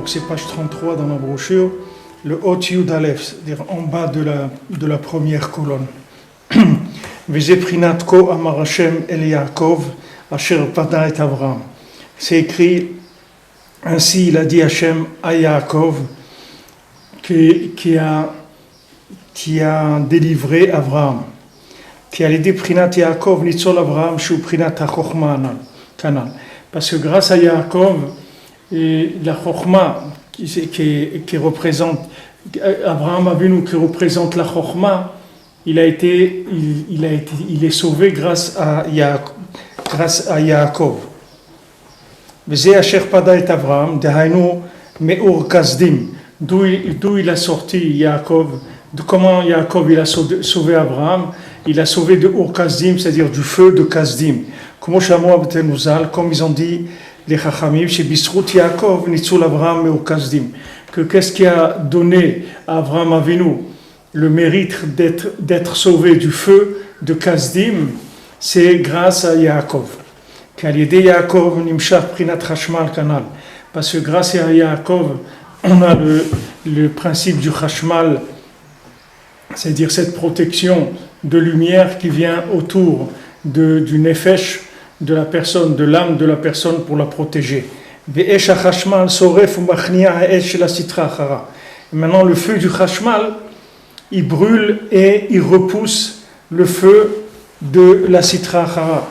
donc c'est page 33 dans la brochure, le Hot Yud Aleph, c'est-à-dire en bas de la première colonne. Vezeprinat ko amar Hashem el Yaakov asher pada et Avraham. C'est écrit, ainsi il a dit Hashem à Yaakov, qui a délivré Avraham. Qui a l'idée Prinat Yaakov nitzol Avraham shu Prinat HaChochma Kanal. Parce que grâce à Yaakov, et la Chochma qui représente Abraham Avinu, qui représente la Chochma, il est sauvé grâce à Yaakov. V'zeh asher pada et Avraham, dehainu me'ur kasdim. D'où il a sorti Yaakov, comment Yaakov il a sauvé Abraham. Il a sauvé de Ur Kasdim, c'est-à-dire du feu de Kasdim. Comme ils ont dit les Chachamim, chez Bisrout Yaakov, Nitzul Avraham et Ur Kasdim. Que qu'est-ce qui a donné à Avraham Avinu le mérite d'être sauvé du feu de Kasdim? C'est grâce à Yaakov. Qu'al-yedé Yaakov nimshach prinat chashmal kanal. Parce que grâce à Yaakov, on a le principe du chashmal, c'est-à-dire cette protection de lumière qui vient autour du nefesh de la personne, de l'âme de la personne pour la protéger. Maintenant le feu du chashmal, il brûle et il repousse le feu de la sitra achara.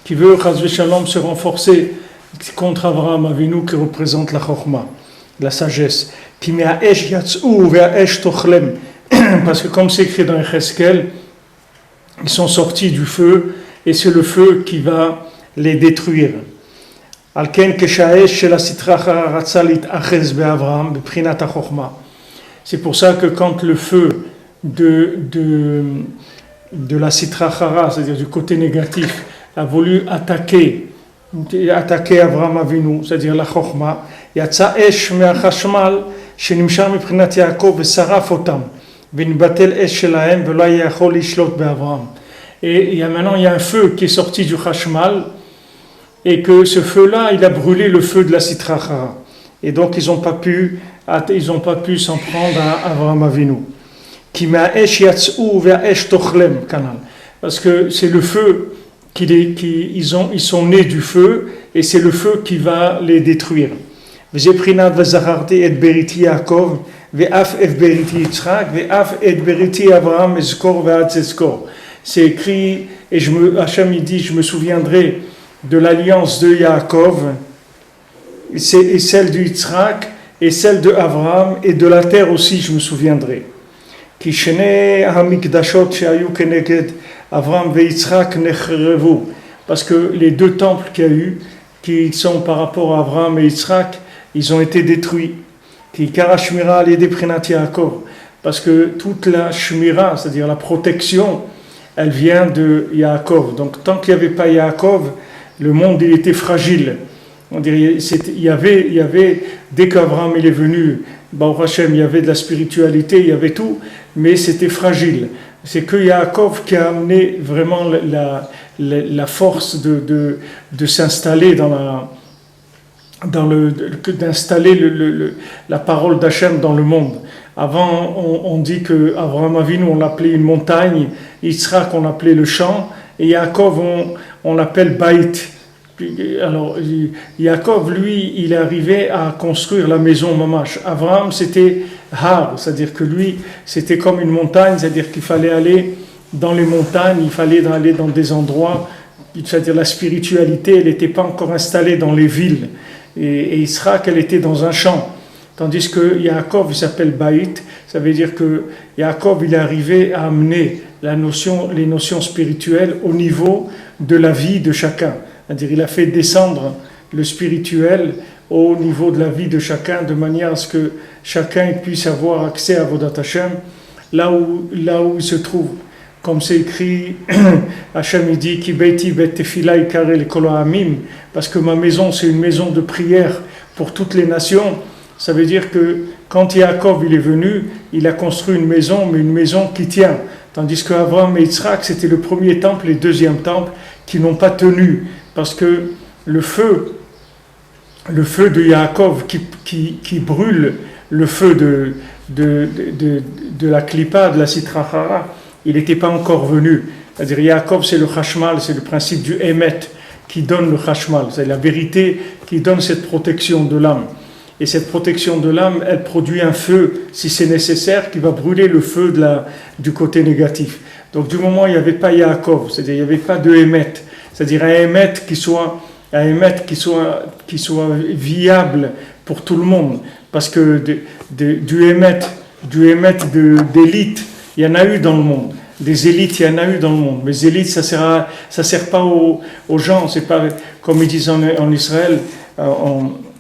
Qui veut chas v'shalom se renforcer contre Avraham Avinu qui représente la chokhma, la sagesse. Parce que comme c'est écrit dans Echeskel, ils sont sortis du feu et c'est le feu qui va les détruire. C'est pour ça que quand le feu de la sitra achara, c'est-à-dire du côté négatif, a voulu attaquer Avraham Avinu, c'est-à-dire la Chochma, yatsa esh me'achashmal shenimshar miprinat Yaakov v'saraf otam v'nibatel esh shelahem v'lo yachol lishlot be'Avraham. Et maintenant il y a un feu qui est sorti du Chashmal et que ce feu-là, il a brûlé le feu de la Sitra Achara. Et donc ils n'ont pas pu s'en prendre à Avraham Avinu. Ki ma'esh yatz'u ve'esh tochlem kanal. Parce que c'est le feu ils sont nés du feu et c'est le feu qui va les détruire. V'zeprinat v'zacharti et beriti Yaakov ve'af et beriti Yitzchak ve'af et beriti Avraham ezkor ve'ad ezkor. C'est écrit et Hachem il dit je me souviendrai de l'alliance de Yaakov et celle de Yitzchak et celle de Avraham et de la terre aussi je me souviendrai. Ki shnei hamikdashot shehayu keneged Avraham ve Yitzchak nechrevu, parce que les deux temples qu'il y a eu, qui sont par rapport à Avraham et Yitzchak, ils ont été détruits. Ki kara shmira al-yedei prinat Yaakov, parce que toute la shmira, c'est-à-dire la protection, elle vient de Yaakov. Donc tant qu'il n'y avait pas Yaakov, le monde il était fragile. On dirait, il y avait dès qu'Avraham il est venu, Baruch Hashem, il y avait de la spiritualité, il y avait tout, mais c'était fragile. C'est que Yaakov qui a amené vraiment la force de s'installer d'installer la parole d'Hachem dans le monde. Avant, on dit que Avraham Avinu, on l'appelait une montagne, Yitzhak, on l'appelait le champ, et Yaakov, on l'appelle Baït. Alors, Yaakov, lui, il est arrivé à construire la maison Mamash. Avraham, c'était Har, c'est-à-dire que lui, c'était comme une montagne, c'est-à-dire qu'il fallait aller dans les montagnes, il fallait aller dans des endroits, c'est-à-dire la spiritualité, elle n'était pas encore installée dans les villes. Et Yitzhak, elle était dans un champ. Tandis que Yaakov, il s'appelle Baït, ça veut dire que Yaakov, il est arrivé à amener les notions spirituelles au niveau de la vie de chacun. C'est-à-dire il a fait descendre le spirituel au niveau de la vie de chacun, de manière à ce que chacun puisse avoir accès à Avodat Hashem, là où il se trouve. Comme c'est écrit, Hashem il dit Ki beiti bet tefila ikare lekol ha'amim, parce que ma maison c'est une maison de prière pour toutes les nations. Ça veut dire que quand Yaakov il est venu, il a construit une maison, mais une maison qui tient. Tandis qu'Avraham et Yitzhak, c'était le premier temple et le deuxième temple qui n'ont pas tenu, parce que le feu de Yaakov qui brûle, le feu de la Klippa, de la Sitra Achara, il n'était pas encore venu. C'est-à-dire Yaakov, c'est le Chashmal, c'est le principe du Emet qui donne le Chashmal, c'est la vérité qui donne cette protection de l'âme. Et cette protection de l'âme, elle produit un feu, si c'est nécessaire, qui va brûler le feu du côté négatif. Donc du moment où il n'y avait pas Yaakov, c'est-à-dire il n'y avait pas de Emet, c'est-à-dire un Emet qui soit viable pour tout le monde, parce que du Emet d'élite, il y en a eu dans le monde. Des élites, il y en a eu dans le monde. Mais les élites, ça sert pas aux gens. C'est pas comme ils disent en Israël.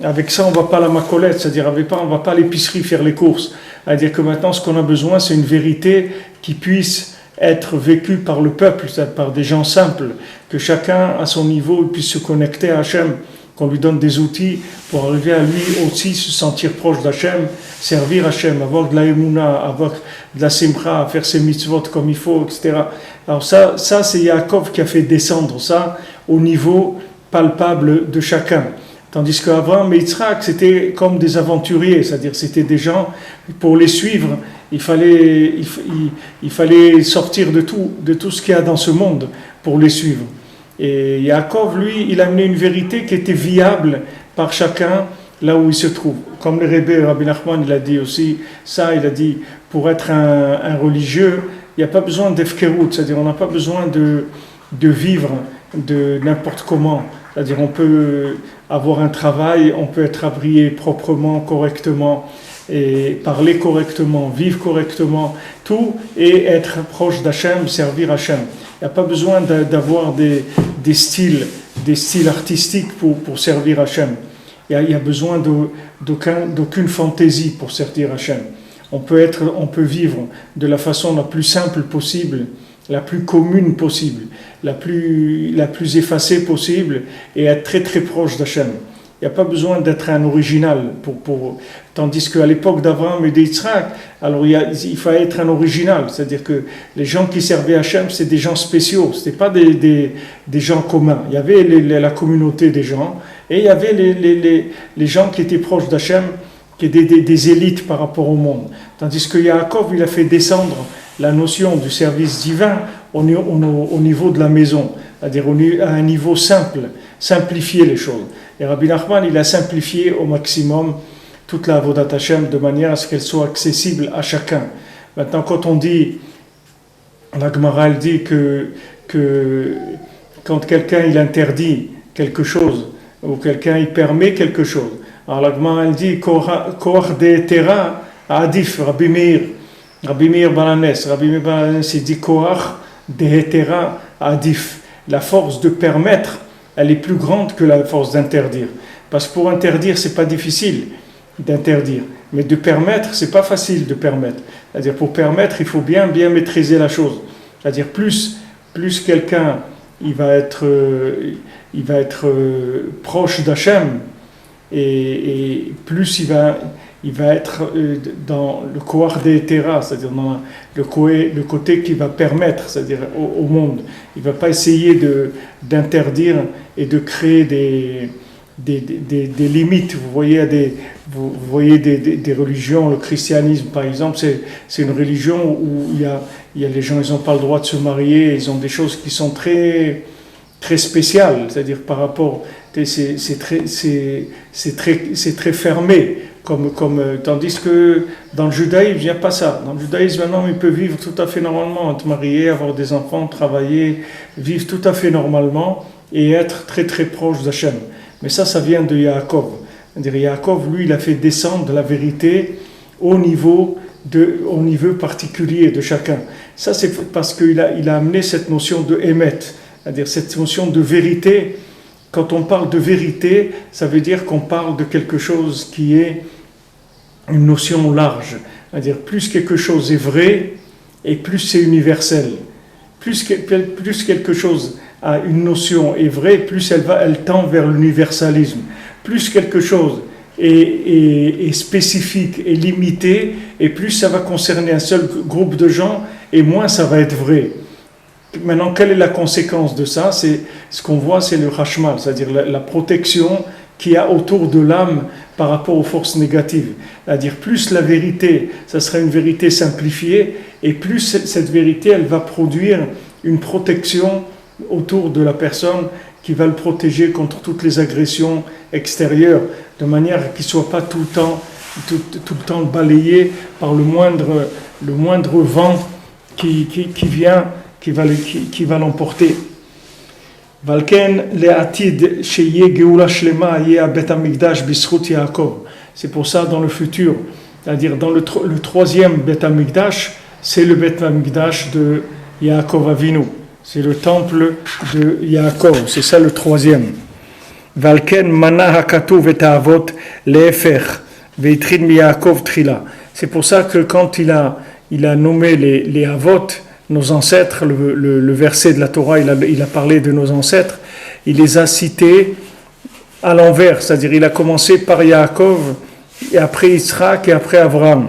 Avec ça, on va pas à la macolette, c'est-à-dire avec pas, on va pas à l'épicerie faire les courses. C'est-à-dire que maintenant, ce qu'on a besoin, c'est une vérité qui puisse être vécue par le peuple, par des gens simples, que chacun à son niveau puisse se connecter à Hachem, qu'on lui donne des outils pour arriver à lui aussi se sentir proche d'Hachem, servir Hachem, avoir de la émouna, avoir de la simcha, faire ses mitzvot comme il faut, etc. Alors ça c'est Yaakov qui a fait descendre ça au niveau palpable de chacun. Tandis qu'Abraham et Yitzhak, c'était comme des aventuriers, c'est-à-dire c'était des gens, pour les suivre, il fallait sortir de tout ce qu'il y a dans ce monde pour les suivre. Et Yaakov, lui, il a amené une vérité qui était viable par chacun là où il se trouve. Comme le Rabbi Nachman, il a dit aussi ça, il a dit, pour être un religieux, il n'y a pas besoin d'efkerut, c'est-à-dire on n'a pas besoin de vivre de n'importe comment. C'est-à-dire on peut avoir un travail, on peut être habillé proprement, correctement, et parler correctement, vivre correctement, tout, et être proche d'Hachem, servir Hachem. Il n'y a pas besoin d'avoir des styles artistiques pour servir Hachem. Il y a besoin d'aucune fantaisie pour servir Hachem. On peut vivre de la façon la plus simple possible, la plus commune possible, la plus effacée possible, et être très très proche d'Hachem. Il n'y a pas besoin d'être un original tandis qu'à l'époque d'Abraham et d'Yitzhak, alors il fallait être un original, c'est-à-dire que les gens qui servaient Hachem, c'est des gens spéciaux, ce n'étaient pas des gens communs. Il y avait la communauté des gens, et il y avait les gens qui étaient proches d'Hachem, qui étaient des élites par rapport au monde. Tandis que Yaakov, il a fait descendre la notion du service divin au niveau de la maison, c'est-à-dire à un niveau simple, simplifier les choses. Et Rabbi Nachman, il a simplifié au maximum toute la Avodat Hashem de manière à ce qu'elle soit accessible à chacun. Maintenant, quand on dit, la Gemara, elle dit que quand quelqu'un il interdit quelque chose, ou quelqu'un il permet quelque chose, alors la Gemara, elle dit Koach de Tera Adif, Rabbi Meir Balanes, il dit Koach de Tera Adif. La force de permettre, elle est plus grande que la force d'interdire. Parce que pour interdire, c'est pas difficile d'interdire. Mais de permettre, c'est pas facile de permettre. C'est-à-dire, pour permettre, il faut bien maîtriser la chose. C'est-à-dire, plus quelqu'un, il va être proche d'Hachem, et plus il va être dans le koach d'Etera, c'est-à-dire dans le côté qui va permettre, c'est-à-dire au monde. Il ne va pas essayer d'interdire et de créer des limites. Vous voyez des religions, le christianisme par exemple, c'est une religion où il y a les gens, ils n'ont pas le droit de se marier, ils ont des choses qui sont très, très spéciales, c'est-à-dire par rapport, c'est très fermé. Tandis que dans le judaïsme, il n'y a pas ça. Dans le judaïsme, un homme il peut vivre tout à fait normalement, être marié, avoir des enfants, travailler, vivre tout à fait normalement et être très très proche d'Hachem. Mais ça vient de Yaakov. C'est-à-dire Yaakov, lui, il a fait descendre la vérité au niveau particulier de chacun. Ça, c'est parce qu'il a amené cette notion de émet, c'est-à-dire cette notion de vérité. Quand on parle de vérité, ça veut dire qu'on parle de quelque chose qui est une notion large. C'est-à-dire plus quelque chose est vrai et plus c'est universel. Plus quelque chose a une notion est vrai, plus elle tend vers l'universalisme. Plus quelque chose est spécifique et limité, et plus ça va concerner un seul groupe de gens, et moins ça va être vrai. Maintenant, quelle est la conséquence de ça? C'est ce qu'on voit, c'est le hashmal, c'est-à-dire la protection qu'il y a autour de l'âme par rapport aux forces négatives. C'est-à-dire plus la vérité, ça sera une vérité simplifiée, et plus cette vérité, elle va produire une protection autour de la personne qui va le protéger contre toutes les agressions extérieures, de manière qu'il ne soit pas tout le temps balayé par le moindre vent qui vient, qui va l'emporter. Valken le'atid sheye geoula shlema yeh bet hamikdash bischut Yaakov. C'est pour ça dans le futur, c'est-à-dire dans le troisième bet hamikdash, c'est le bet hamikdash de Yaakov Avinu. C'est le temple de Yaakov, c'est ça le troisième. Valken mana hakatuv et avot le'efer veitrin mi Yaakov trila. C'est pour ça que quand il a nommé les avot, nos ancêtres, le verset de la Torah, il a parlé de nos ancêtres, il les a cités à l'envers, c'est-à-dire il a commencé par Yaakov, et après Yitzhak, et après Abraham.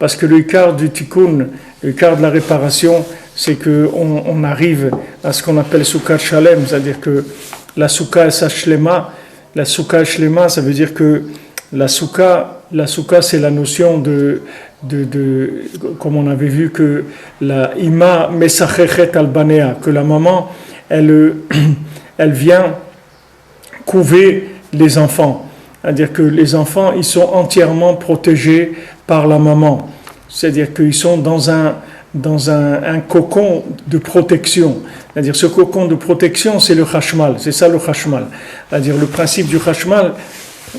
Parce que le quart du tikkun, le quart de la réparation, c'est qu'on arrive à ce qu'on appelle Sukkot Shalem, c'est-à-dire que la Sukkah Shlema, ça veut dire que la Sukkah, c'est la notion de comme on avait vu que la Ima Mesachechet Albanea, que la maman, elle vient couver les enfants. C'est-à-dire que les enfants, ils sont entièrement protégés par la maman. C'est-à-dire qu'ils sont dans un cocon de protection. C'est-à-dire ce cocon de protection, c'est le hashmal. C'est ça le hashmal. C'est-à-dire le principe du hashmal,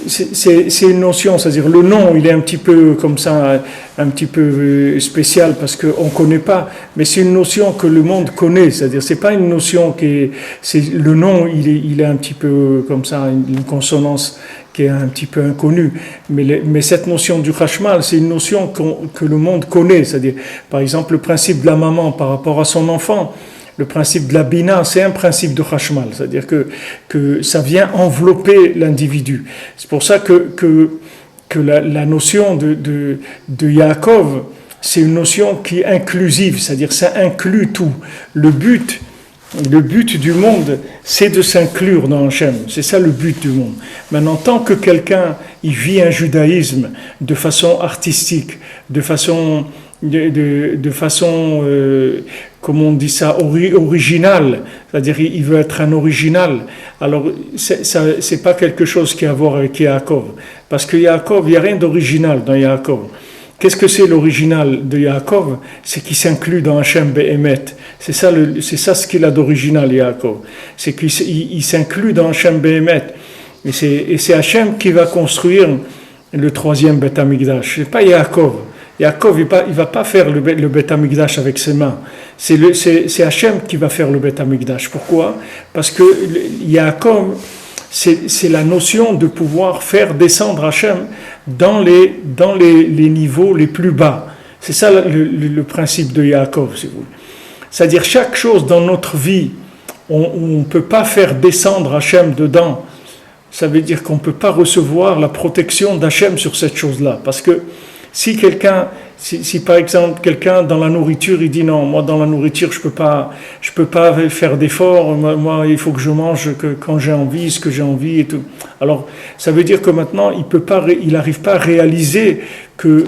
c'est une notion, c'est-à-dire le nom, il est un petit peu comme ça, un petit peu spécial parce qu'on ne connaît pas, mais c'est une notion que le monde connaît, c'est-à-dire c'est pas une notion le nom, il est un petit peu comme ça, une consonance qui est un petit peu inconnue, mais cette notion du hashmal, c'est une notion que le monde connaît, c'est-à-dire par exemple le principe de la maman par rapport à son enfant. Le principe de la bina, c'est un principe de hashmal, c'est-à-dire que ça vient envelopper l'individu. C'est pour ça que la notion de Yaakov, c'est une notion qui est inclusive, c'est-à-dire ça inclut tout. Le but du monde, c'est de s'inclure dans Hachem. C'est ça le but du monde. Maintenant, tant que quelqu'un il vit un judaïsme de façon artistique, de façon comme on dit ça, original, c'est-à-dire il veut être un original, alors c'est pas quelque chose qui a à voir avec Yaakov, parce que Yaakov, il n'y a rien d'original dans Yaakov. Qu'est-ce que c'est l'original de Yaakov? C'est qu'il s'inclut dans Hachem Be'emet. C'est ça ce qu'il a d'original, Yaakov. C'est qu'il s'inclut dans Hachem Be'emet. Et c'est Hachem qui va construire le troisième Beth Amikdash. C'est pas Yaakov. Yaakov, il va pas faire le Beth Amikdash avec ses mains. C'est Hachem qui va faire le Beth Amikdash. Pourquoi? Parce que Yaakov, c'est la notion de pouvoir faire descendre Hachem dans les niveaux les plus bas. C'est ça le principe de Yaakov, si vous voulez. C'est-à-dire chaque chose dans notre vie, on ne peut pas faire descendre Hachem dedans. Ça veut dire qu'on ne peut pas recevoir la protection d'Hachem sur cette chose-là. Parce que si par exemple quelqu'un dans la nourriture il dit non, moi dans la nourriture je peux pas faire d'efforts, moi il faut que je mange que quand j'ai envie, ce que j'ai envie et tout. Alors ça veut dire que maintenant il n'arrive pas à réaliser que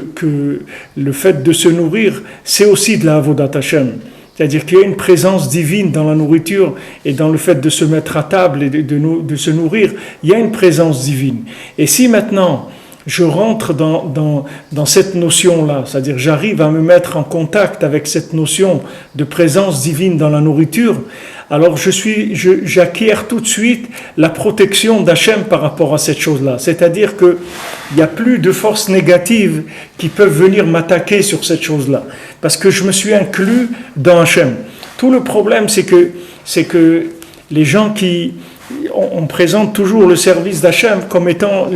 le fait de se nourrir c'est aussi de la avodat Hashem. C'est-à-dire qu'il y a une présence divine dans la nourriture et dans le fait de se mettre à table et de se nourrir, il y a une présence divine. Et si maintenant je rentre dans cette notion-là, c'est-à-dire j'arrive à me mettre en contact avec cette notion de présence divine dans la nourriture, alors j'acquiers tout de suite la protection d'Hachem par rapport à cette chose-là. C'est-à-dire qu'il n'y a plus de forces négatives qui peuvent venir m'attaquer sur cette chose-là, parce que je me suis inclus dans Hachem. Tout le problème, c'est que les gens on présente toujours le service d'Hachem comme étant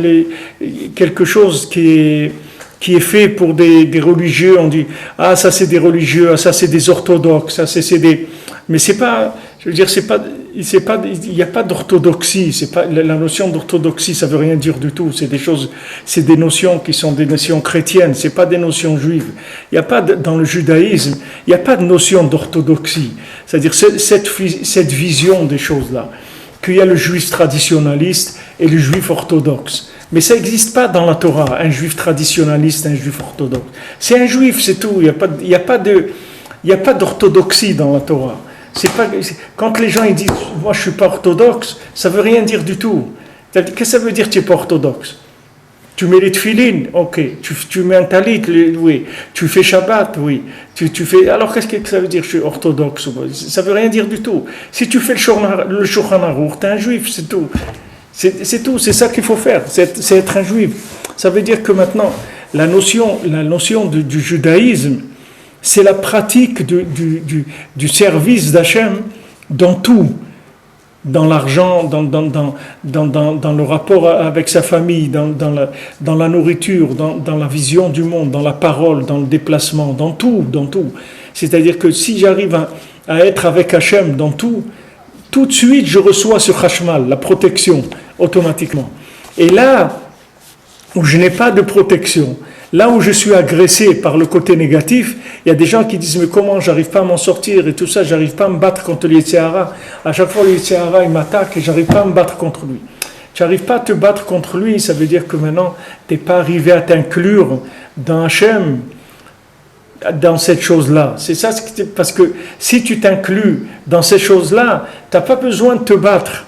quelque chose qui est fait pour des religieux. On dit ça c'est des religieux, ça c'est des orthodoxes, ça c'est des. Mais c'est pas, je veux dire, c'est pas. il n'y a pas d'orthodoxie, c'est pas, la notion d'orthodoxie, ça veut rien dire du tout, c'est des notions qui sont des notions chrétiennes, c'est pas des notions juives. Il n'y a pas dans le judaïsme, il n'y a pas de notion d'orthodoxie, c'est-à-dire cette vision des choses-là, qu'il y a le juif traditionnaliste et le juif orthodoxe. Mais ça n'existe pas dans la Torah, un juif traditionnaliste, un juif orthodoxe. C'est un juif, c'est tout, il n'y a pas d'orthodoxie dans la Torah. Quand les gens ils disent « moi je ne suis pas orthodoxe », ça ne veut rien dire du tout. Qu'est-ce que ça veut dire que tu n'es pas orthodoxe? Tu mets les tefilines, ok. Tu mets un talit, oui. Tu fais Shabbat, oui. Tu fais. Alors qu'est-ce que ça veut dire je suis orthodoxe? Ça ne veut rien dire du tout. Si tu fais le Shulchan Aruch, tu es un juif, c'est tout. C'est tout, c'est ça qu'il faut faire, c'est être un juif. Ça veut dire que maintenant, la notion du judaïsme, c'est la pratique du service d'Hachem dans tout, dans l'argent, dans le rapport avec sa famille, dans la nourriture, dans la vision du monde, dans la parole, dans le déplacement, dans tout. C'est-à-dire que si j'arrive à être avec Hachem dans tout de suite je reçois ce chashmal, la protection, automatiquement. Et là où je n'ai pas de protection, là où je suis agressé par le côté négatif, il y a des gens qui disent mais comment j'arrive pas à m'en sortir et tout ça, j'arrive pas à me battre contre le Yetzer Hara. À chaque fois le Yetzer Hara il m'attaque et j'arrive pas à me battre contre lui. Tu n'arrives pas à te battre contre lui, ça veut dire que maintenant tu n'es pas arrivé à t'inclure dans Hachem, dans cette chose-là. C'est ça, parce que si tu t'inclus dans ces choses-là, tu n'as pas besoin de te battre.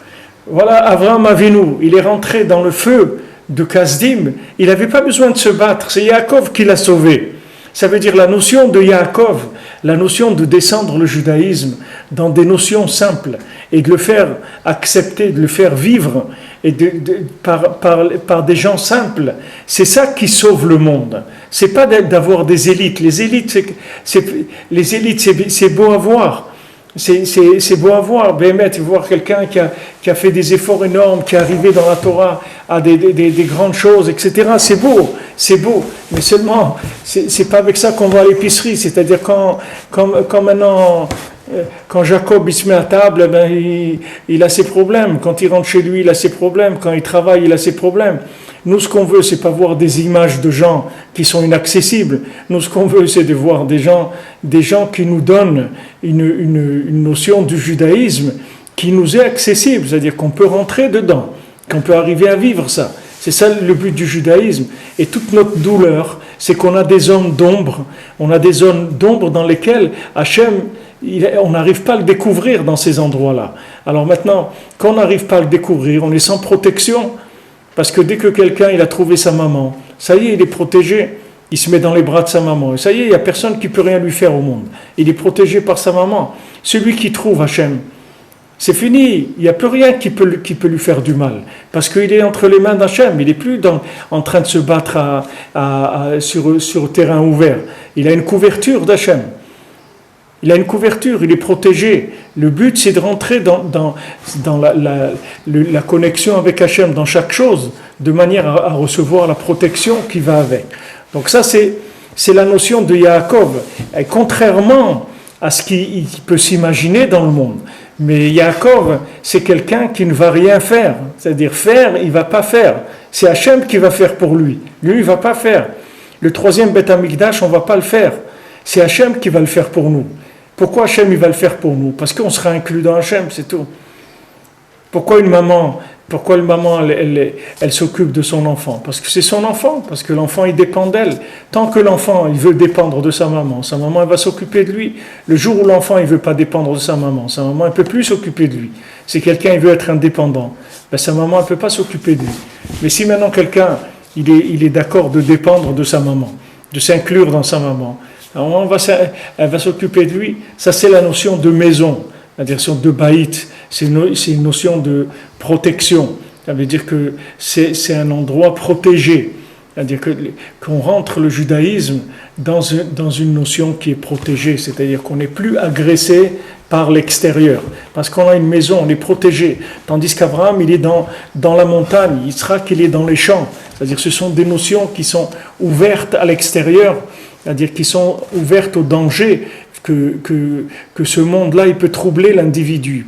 Voilà, Avraham Avinu, il est rentré dans le feu de Kasdim, il n'avait pas besoin de se battre, c'est Yaakov qui l'a sauvé. Ça veut dire la notion de Yaakov, la notion de descendre le judaïsme dans des notions simples et de le faire accepter, de le faire vivre et par des gens simples, c'est ça qui sauve le monde. C'est pas d'avoir des élites. Les élites, c'est beau à voir. C'est beau à voir, voir quelqu'un qui a fait des efforts énormes, qui est arrivé dans la Torah à des grandes choses, etc. C'est beau, mais seulement, c'est pas avec ça qu'on va à l'épicerie. C'est-à-dire quand maintenant, quand Jacob il se met à table, il a ses problèmes. Quand il rentre chez lui, il a ses problèmes. Quand il travaille, il a ses problèmes. Nous, ce qu'on veut, c'est pas voir des images de gens qui sont inaccessibles. Nous, ce qu'on veut, c'est de voir des gens qui nous donnent une notion du judaïsme qui nous est accessible, c'est-à-dire qu'on peut rentrer dedans, qu'on peut arriver à vivre ça. C'est ça le but du judaïsme. Et toute notre douleur, c'est qu'on a des zones d'ombre, dans lesquelles Hachem, on n'arrive pas à le découvrir dans ces endroits-là. Alors maintenant, quand on n'arrive pas à le découvrir, on est sans protection. Parce que dès que quelqu'un il a trouvé sa maman, ça y est, il est protégé, il se met dans les bras de sa maman. Et ça y est, il n'y a personne qui peut rien lui faire au monde. Il est protégé par sa maman. Celui qui trouve Hachem, c'est fini, il n'y a plus rien qui peut lui faire du mal. Parce qu'il est entre les mains d'Hachem, il n'est plus en train de se battre sur terrain ouvert. Il a une couverture d'Hachem. Il a une couverture, il est protégé. Le but, c'est de rentrer dans la connexion avec Hachem, dans chaque chose, de manière à recevoir la protection qui va avec. Donc ça, c'est la notion de Yaakov. Et contrairement à ce qu'il peut s'imaginer dans le monde. Mais Yaakov, c'est quelqu'un qui ne va rien faire. C'est-à-dire faire, il ne va pas faire. C'est Hachem qui va faire pour lui. Lui, il ne va pas faire. Le troisième Beth Amikdash, on ne va pas le faire. C'est Hachem qui va le faire pour nous. Pourquoi Hachem il va le faire pour nous? Parce qu'on sera inclus dans Hachem, c'est tout. Pourquoi une maman elle s'occupe de son enfant? Parce que c'est son enfant, parce que l'enfant il dépend d'elle. Tant que l'enfant il veut dépendre de sa maman elle va s'occuper de lui. Le jour où l'enfant il veut pas dépendre de sa maman elle peut plus s'occuper de lui. Si quelqu'un il veut être indépendant, sa maman elle peut pas s'occuper de lui. Mais si maintenant quelqu'un il est d'accord de dépendre de sa maman, de s'inclure dans sa maman, alors elle va s'occuper de lui. Ça, c'est la notion de maison, la notion de baït. C'est une notion de protection. Ça veut dire que c'est un endroit protégé. C'est-à-dire qu'on rentre le judaïsme dans une notion qui est protégée. C'est-à-dire qu'on n'est plus agressé par l'extérieur. Parce qu'on a une maison, on est protégé. Tandis qu'Abraham, il est dans la montagne. Yitzhak, il est dans les champs. C'est-à-dire que ce sont des notions qui sont ouvertes à l'extérieur. C'est-à-dire qui sont ouvertes au danger que ce monde-là, il peut troubler l'individu,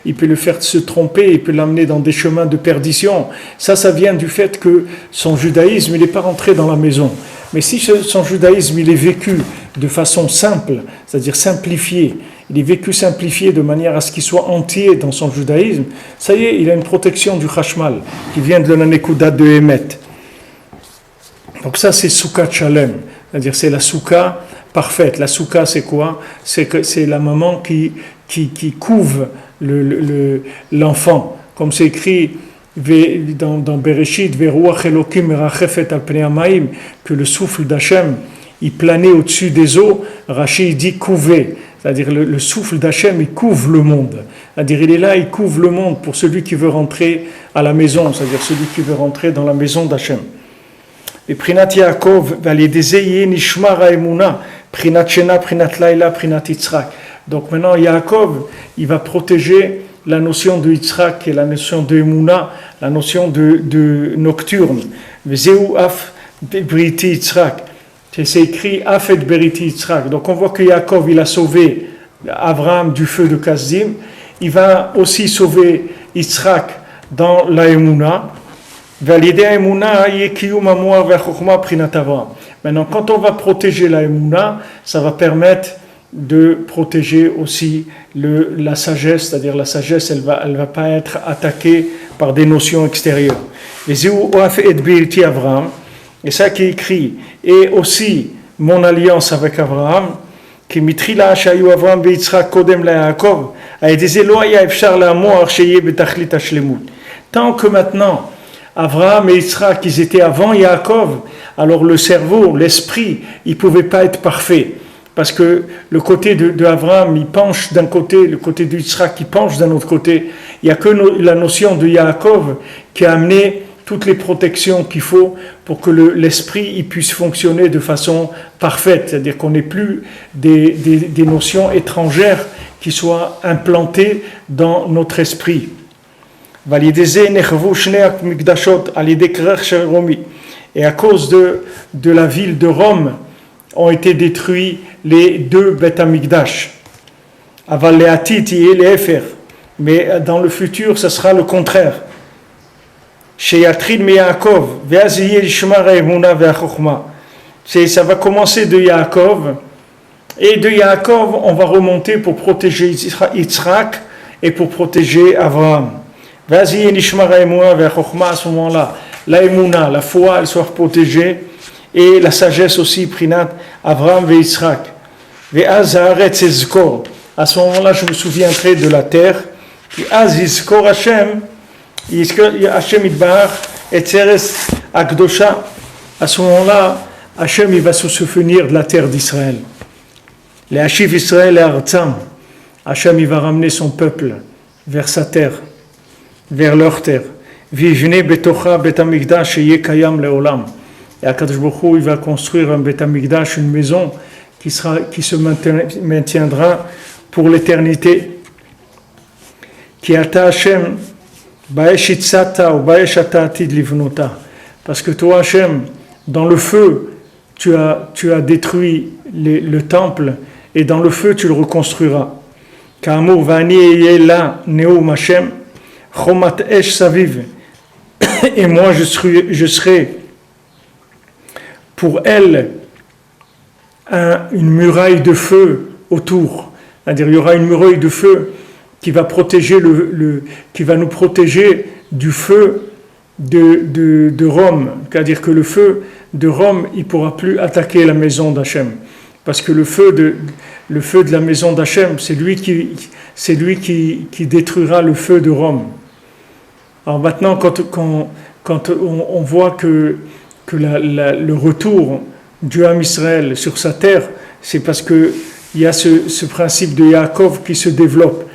il peut le faire se tromper, il peut l'amener dans des chemins de perdition. Ça vient du fait que son judaïsme, il n'est pas rentré dans la maison. Mais si son judaïsme, il est vécu de façon simple, c'est-à-dire simplifié, il est vécu simplifié de manière à ce qu'il soit entier dans son judaïsme, ça y est, il a une protection du Chashmal, qui vient de l'Anekoudat de Emet. Donc ça, c'est Soukat Shalem, c'est-à-dire c'est la Souka parfaite. La Souka, c'est quoi? C'est la maman qui couve l'enfant. Comme c'est écrit dans Bereshit, Veruach Elokim merachefet al pnei hamayim, que le souffle d'Hachem, il planait au-dessus des eaux. Rashi dit couver. C'est-à-dire le souffle d'Hachem, il couvre le monde. C'est-à-dire il est là, il couvre le monde pour celui qui veut rentrer à la maison, c'est-à-dire celui qui veut rentrer dans la maison d'Hachem. Et Prinat Yaakov, Validezeye Nishmar Haemuna, Prinat Shena, Prinat Laila, Prinat Yitzhak. Donc maintenant, Yaakov, il va protéger la notion de Yitzhak et la notion de Emuna, la notion de nocturne. Vezeu Af Beriti Yitzhak. C'est écrit Af et Beriti Yitzhak. Donc on voit que Yaakov, il a sauvé Abraham du feu de Kasdim. Il va aussi sauver Yitzhak dans la Emuna. Maintenant, quand on va protéger la Emouna, ça va permettre de protéger aussi la sagesse, c'est-à-dire la sagesse, elle va pas être attaquée par des notions extérieures. Et ça qui est écrit, et aussi mon alliance avec Abraham, qui mitrila shayu Abraham ve'Yitzhak kodem la Yaakov, a été lo haya efshar la'amor sheyeh betachlit hashlemut. Tant que maintenant Abraham et Yitzhak, ils étaient avant Yaakov, alors le cerveau, l'esprit, il ne pouvait pas être parfait. Parce que le côté de Abraham, il penche d'un côté, le côté de Yitzhak, il penche d'un autre côté. Il n'y a que la notion de Yaakov qui a amené toutes les protections qu'il faut pour que l'esprit il puisse fonctionner de façon parfaite. C'est-à-dire qu'on n'ait plus des notions étrangères qui soient implantées dans notre esprit. Et à cause de la ville de Rome ont été détruits les deux Beth Amikdash. Mais dans le futur, ce sera le contraire. Ça va commencer de Yaakov, et de Yaakov, on va remonter pour protéger Yitzhak et pour protéger Abraham. À ce moment-là, la Emouna, la foi, elle soit protégée, et la sagesse aussi, Prinat, Abraham et Yitzhak. À ce moment-là, je me souviendrai de la terre. Hashem Idbar et Tzeres Akdosha. À ce moment-là, Hachem il va se souvenir de la terre d'Israël. Les Hashiv Israël et Artsam. Hachem il va ramener son peuple vers sa terre, vers leur terre. Vivne betocha betamikdash yekayam leolam. Et Akadosh Baruch Hu, il va construire un betamikdash, une maison qui se maintiendra pour l'éternité. Ki ata Hashem baesh itzata ou baesh ata atid livnota. Parce que toi Hashem, dans le feu, tu as détruit le temple, et dans le feu tu le reconstruiras. Ka'amur vani eyela neum Hashem chomat esh saviv. Et moi je serai pour elle une muraille de feu autour. C'est-à-dire il y aura une muraille de feu qui va protéger qui va nous protéger du feu de Rome. C'est-à-dire que le feu de Rome, il ne pourra plus attaquer la maison d'Hachem. Parce que le feu de la maison d'Hachem, c'est lui qui détruira le feu de Rome. Alors maintenant, quand on voit que le retour du Ham Israël sur sa terre, c'est parce qu'il y a ce principe de Yaakov qui se développe.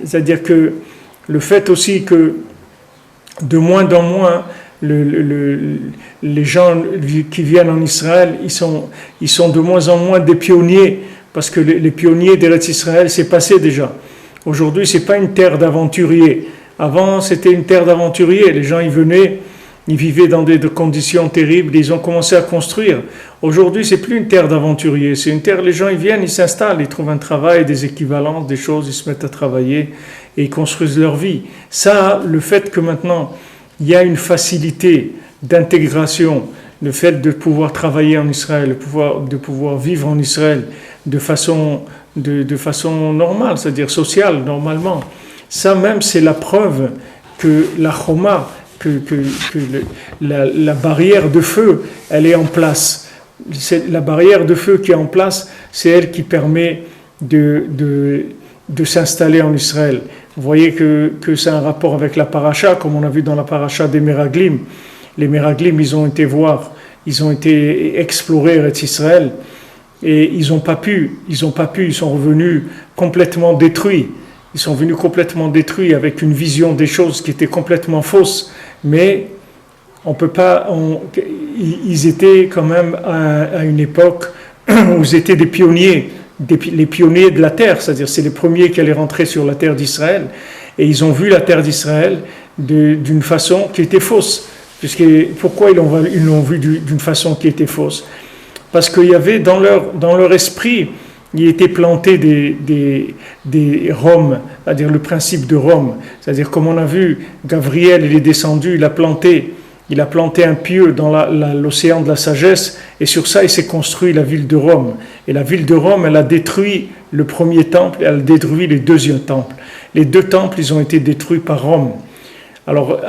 C'est-à-dire que le fait aussi que de moins en moins, les gens qui viennent en Israël, ils sont de moins en moins des pionniers, parce que les pionniers d'Eretz Israël, c'est passé déjà. Aujourd'hui, c'est pas une terre d'aventuriers. Avant, c'était une terre d'aventuriers. Les gens, ils venaient ils vivaient dans des conditions terribles, ils ont commencé à construire. Aujourd'hui, c'est plus une terre d'aventuriers, c'est une terre, les gens ils viennent, ils s'installent, ils trouvent un travail, des équivalences, des choses, ils se mettent à travailler et ils construisent leur vie. Ça, le fait que maintenant, il y a une facilité d'intégration, le fait de pouvoir travailler en Israël, de pouvoir vivre en Israël de façon normale, c'est-à-dire sociale, normalement, ça même c'est la preuve que la choma, la barrière de feu, elle est en place. C'est la barrière de feu qui est en place, c'est elle qui permet de s'installer en Israël. Vous voyez que c'est un rapport avec la paracha, comme on a vu dans la paracha des Meraglim. Les Meraglim, ils ont été explorer Eretz Israël et ils sont revenus complètement détruits. Ils sont venus complètement détruits avec une vision des choses qui était complètement fausse, mais on peut pas. Ils étaient quand même à une époque où ils étaient des pionniers, les pionniers de la terre, c'est-à-dire c'est les premiers qui allaient rentrer sur la terre d'Israël, et ils ont vu la terre d'Israël d'une façon qui était fausse. Pourquoi ils l'ont vu d'une façon qui était fausse? Parce qu'il y avait dans leur esprit, il était planté des Roms, c'est-à-dire le principe de Rome. C'est-à-dire, comme on a vu, Gabriel, il est descendu, il a planté un pieu dans l'océan de la sagesse, et sur ça, il s'est construit la ville de Rome. Et la ville de Rome, elle a détruit le premier temple, et elle a détruit les deuxièmes temples. Les deux temples, ils ont été détruits par Rome. Alors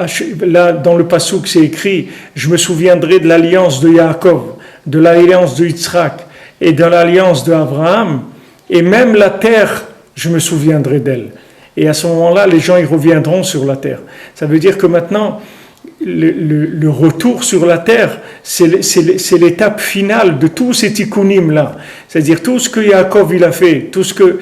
là, dans le passouk, c'est écrit « Je me souviendrai de l'alliance de Yaakov, de l'alliance de Yitzhak et de l'alliance de Abraham, et même la terre, je me souviendrai d'elle. » Et à ce moment-là, les gens, ils reviendront sur la terre. Ça veut dire que maintenant, le retour sur la terre, c'est l'étape finale de tous ces tikkunim-là. C'est-à-dire tout ce que Yaakov il a fait, tout ce que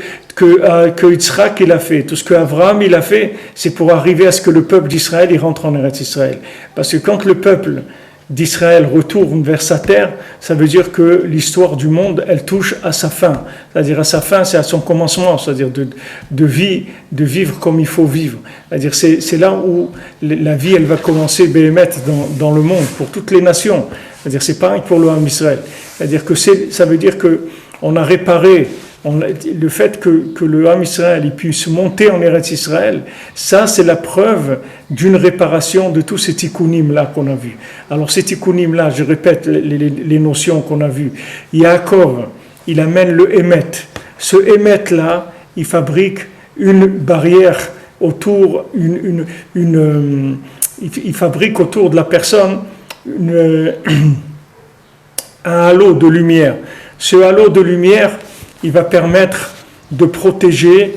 Yitzhak il a fait, tout ce que Abraham il a fait, c'est pour arriver à ce que le peuple d'Israël il rentre en Eretz Israël. Parce que quand le peuple d'Israël retourne vers sa terre, ça veut dire que l'histoire du monde, elle touche à sa fin. C'est-à-dire à sa fin, c'est à son commencement, c'est-à-dire de vivre comme il faut vivre. C'est-à-dire c'est là où la vie, elle va commencer béhémeth dans le monde, pour toutes les nations. C'est-à-dire c'est pareil pour le Ham Israël. C'est-à-dire que ça veut dire que on a réparé le fait que le Ham Israël il puisse monter en Eretz Israël, ça c'est la preuve d'une réparation de tous ces tikkunim là qu'on a vus. Alors ces tikkunim là, je répète les notions qu'on a vues. Yaakov, il amène le Emet. Ce Emet là, il fabrique une barrière autour, il fabrique autour de la personne un halo de lumière. Ce halo de lumière, il va permettre de protéger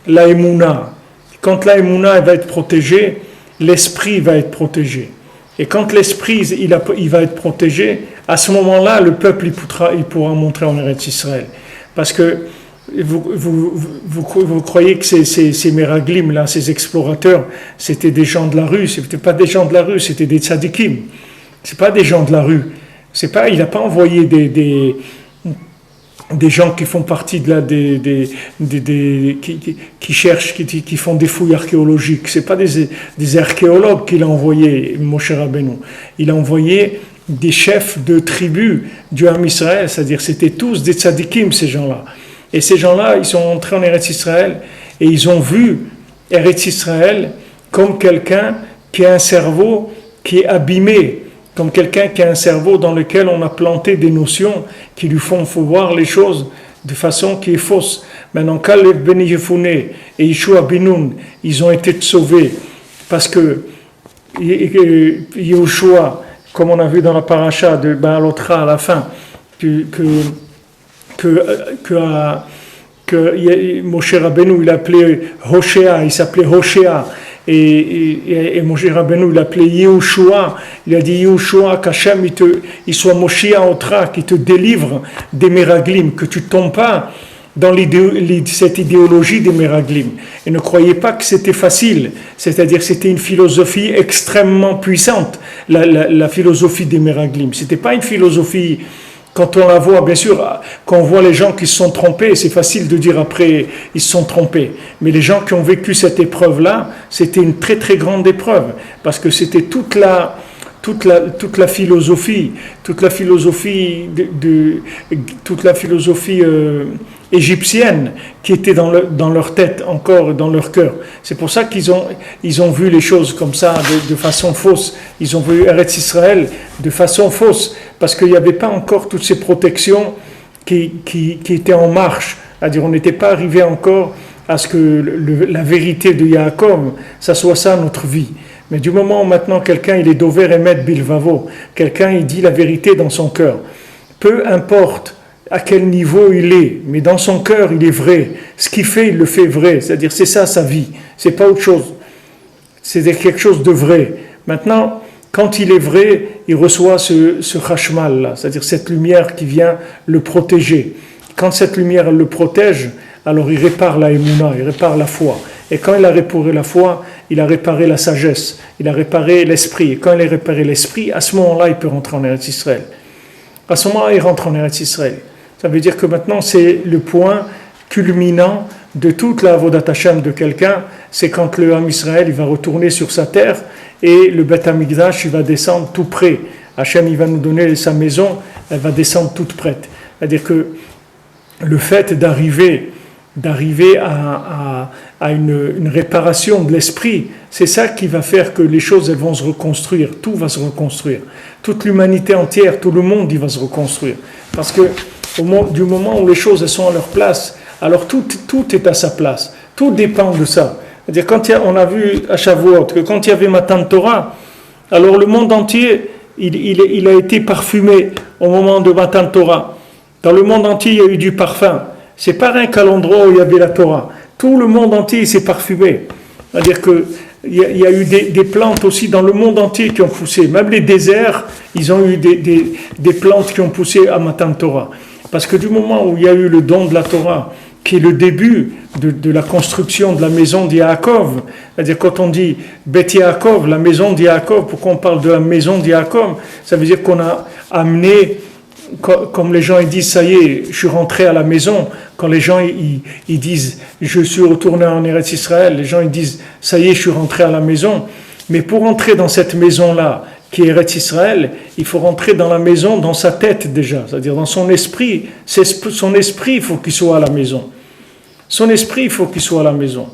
la Emouna. Quand la Emouna va être protégée, l'esprit va être protégé. Et quand l'esprit il va être protégé, à ce moment-là, le peuple il pourra montrer en Eretz Israël. Parce que vous croyez que ces Meraglim, là, ces explorateurs, c'était des gens de la rue. C'était pas des gens de la rue, c'était des tzadikim. C'est pas des gens de la rue. Il n'a pas envoyé des gens qui font partie qui cherchent, qui font des fouilles archéologiques. C'est pas des archéologues qu'il a envoyé, Moshe Rabbeinu. Il a envoyé des chefs de tribus du Ham Israël, c'est-à-dire c'était tous des tzadikim, ces gens-là. Et ces gens-là, ils sont entrés en Eretz Israël et ils ont vu Eretz Israël comme quelqu'un qui a un cerveau qui est abîmé, comme quelqu'un qui a un cerveau dans lequel on a planté des notions qui lui font voir les choses de façon qui est fausse. Maintenant, Kaleb ben Yefune et Yeshua ben Nun, ils ont été sauvés parce que Yeshua, comme on a vu dans la paracha de Baalotra à la fin, que Moshe Rabbeinu il appelait Hoshea, il s'appelait Hoshea. Et Moshe Rabbeinu, il appelait Yehoshua, il a dit Yehoshua, qu'Hachem, il soit Moshiach Otra, qui te délivre des Meraglim, que tu ne tombes pas dans cette idéologie des Meraglim. Et ne croyez pas que c'était facile, c'est-à-dire que c'était une philosophie extrêmement puissante, la philosophie des Meraglim. Ce n'était pas une philosophie. Quand on la voit, bien sûr, quand on voit les gens qui se sont trompés, c'est facile de dire après, ils se sont trompés. Mais les gens qui ont vécu cette épreuve-là, c'était une très très grande épreuve, parce que c'était toute toute la philosophie, toute la philosophie toute la philosophie égyptienne qui était dans leur tête encore, dans leur cœur. C'est pour ça qu'ils ont vu les choses comme ça, de façon fausse. Ils ont vu Eretz Israël de façon fausse, parce qu'il n'y avait pas encore toutes ces protections qui étaient en marche. C'est-à-dire, on n'était pas arrivé encore à ce que la vérité de Yaakov, ça soit ça notre vie. Mais du moment où maintenant quelqu'un il est dover emet bilvavo, quelqu'un il dit la vérité dans son cœur, peu importe à quel niveau il est, mais dans son cœur il est vrai, ce qu'il fait il le fait vrai, c'est-à-dire c'est ça sa vie, c'est pas autre chose, c'est quelque chose de vrai. Maintenant, quand il est vrai, il reçoit ce chashmal là, c'est-à-dire cette lumière qui vient le protéger. Quand cette lumière le protège, alors il répare la émouna, il répare la foi. Et quand il a réparé la foi, il a réparé la sagesse, il a réparé l'esprit. Et quand il a réparé l'esprit, à ce moment-là, il peut rentrer en Eretz Israël. À ce moment-là, il rentre en Eretz Israël. Ça veut dire que maintenant, c'est le point culminant de toute la Avodat Hashem de quelqu'un. C'est quand le Ham Israël il va retourner sur sa terre et le Beth Hamikdash il va descendre tout près. Hashem il va nous donner sa maison, elle va descendre toute prête. C'est-à-dire que le fait d'arriver à une réparation de l'esprit, c'est ça qui va faire que les choses elles vont se reconstruire, tout va se reconstruire, toute l'humanité entière, tout le monde il va se reconstruire, parce que du moment où les choses elles sont à leur place, alors tout est à sa place, tout dépend de ça. C'est-à-dire on a vu à Shavuot que quand il y avait Matan Torah, alors le monde entier il a été parfumé au moment de Matan Torah. Dans le monde entier il y a eu du parfum. C'est pas rien qu'à l'endroit où il y avait la Torah. Tout le monde entier s'est parfumé. C'est-à-dire qu'il y a eu des plantes aussi dans le monde entier qui ont poussé. Même les déserts, ils ont eu des plantes qui ont poussé à Matan Torah. Parce que du moment où il y a eu le don de la Torah, qui est le début de la construction de la maison d'Yaakov, c'est-à-dire quand on dit Beth Yaakov, la maison d'Yaakov, pourquoi on parle de la maison d'Yaakov? Ça veut dire qu'on a amené, comme les gens ils disent ça y est, je suis rentré à la maison. Quand les gens ils disent je suis retourné en Eretz Israël, les gens ils disent ça y est, je suis rentré à la maison. Mais pour entrer dans cette maison là qui est Eretz Israël, il faut rentrer dans la maison, dans sa tête déjà, c'est-à-dire dans son esprit. Son esprit, il faut qu'il soit à la maison. Son esprit, il faut qu'il soit à la maison.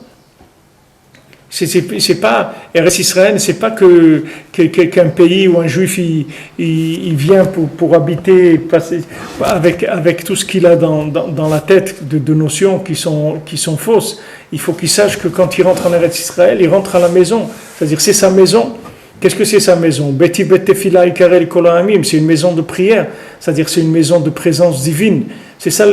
C'est pas Eretz Israël, c'est pas qu'un pays où un juif il vient pour habiter, passer, avec tout ce qu'il a dans la tête de notions qui sont fausses. Il faut qu'il sache que quand il rentre en Eretz Israël, il rentre à la maison. C'est-à-dire c'est sa maison. Qu'est-ce que c'est sa maison? Beti bet tefila ikarel kol ha'amim, c'est une maison de prière, c'est-à-dire c'est une maison de présence divine. C'est ça